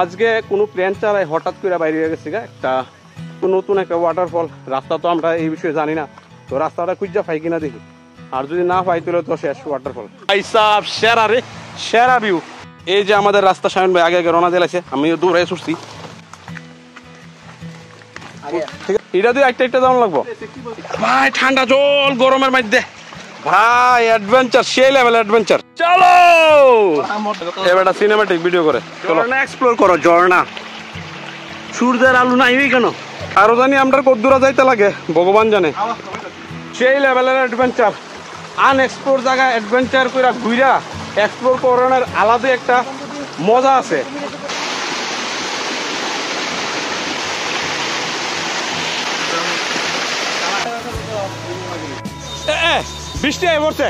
আজকে কোনো প্ল্যান ছাড়াই হঠাৎ করে বাইরে হয়ে গেছে একটা নতুন একটা ওয়াটারফল। রাস্তা তো আমরা এই বিষয়ে জানি না, তো রাস্তাটা খুঁজা পাই কিনা দেখি, আর যদি না পাই তাহলে তো শেষ ওয়াটারফল। সব সেরা রে, সেরা ভিউ। এই যে আমাদের রাস্তা, শামিন ভাই আগে আগে রওনা দিয়েছে, আমিও দৌড়াই ছুটছি। এটা দিয়ে একটা একটা দাম লাগবো ভাই, ঠান্ডা জল গরমের মধ্যে ভাই, অ্যাডভেঞ্চার, সেই লেভেল অ্যাডভেঞ্চার। চলো এবার সিনেমাটিক ভিডিও করে ঝর্ণা এক্সপ্লোর করো। ঝর্ণা সূর্যের আলো নাই কেন, আরো জানি আমরা কদ্দুরা যাইতে লাগে ভগবান জানে। সেই লেভেলের অ্যাডভেঞ্চার, আনএক্সপ্লোর জায়গা অ্যাডভেঞ্চার করে ঘুরা এক্সপ্লোর করানোর আলাদা একটা মজা আছে। বৃষ্টি আই পড়ছে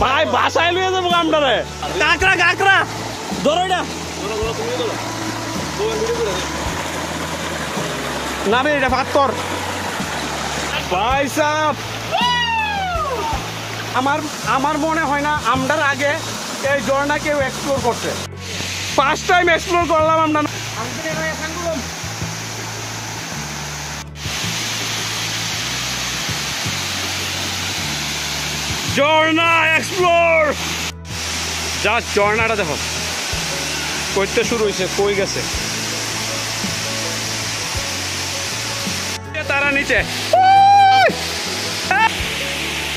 ভাই, বাসায় লুয়ে যাবো আমরা রে। কাঁকড়া কাঁকড়া ধরো না, না রে এটা পাথর ভাই সাহেব। আমার মনে হয় না আমরার আগে এই ঝর্ণা কেউ এক্সপ্লোর করছে। ফার্স্ট টাইম এক্সপ্লোর করলাম আমরা। ঝর্ণা এক্সপ্লোর, যা ঝর্ণাটা দেখো করতে শুরু হয়েছে, কই গেছে তারা নিচে,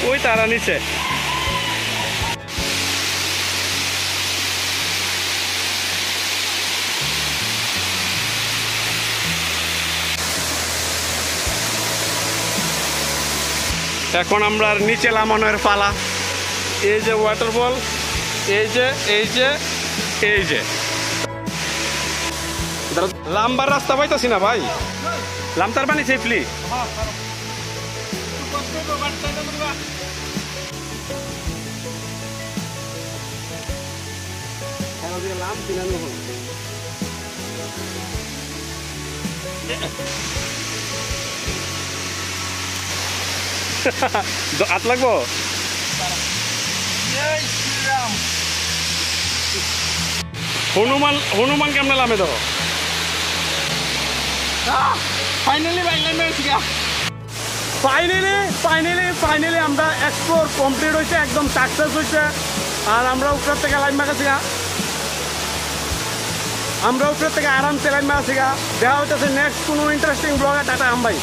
ওই তারা নিচে। এখন আমরা নিচে নামানোর পালা। এই যে ওয়াটারফল, এই যে এই যে এই যে লাম্বার রাস্তা পাইতাছি না ভাই, লামতার পানি সেফলি। হাত লাগবো হনুমান, হনুমান কেমনে লামে দেখো। ফাইনালি আমরা এক্সপ্লোর কমপ্লিট হয়েছে, একদম সাকসেস হয়েছে। আর আমরা উপরের থেকে লাইন মাখাছি, আমরা উপরের থেকে আরামসে লাইন মাখাছি। দেখা হইতেছে নেক্সট কোনো ইন্টারেস্টিং ব্লগে। টাটা আম ভাই।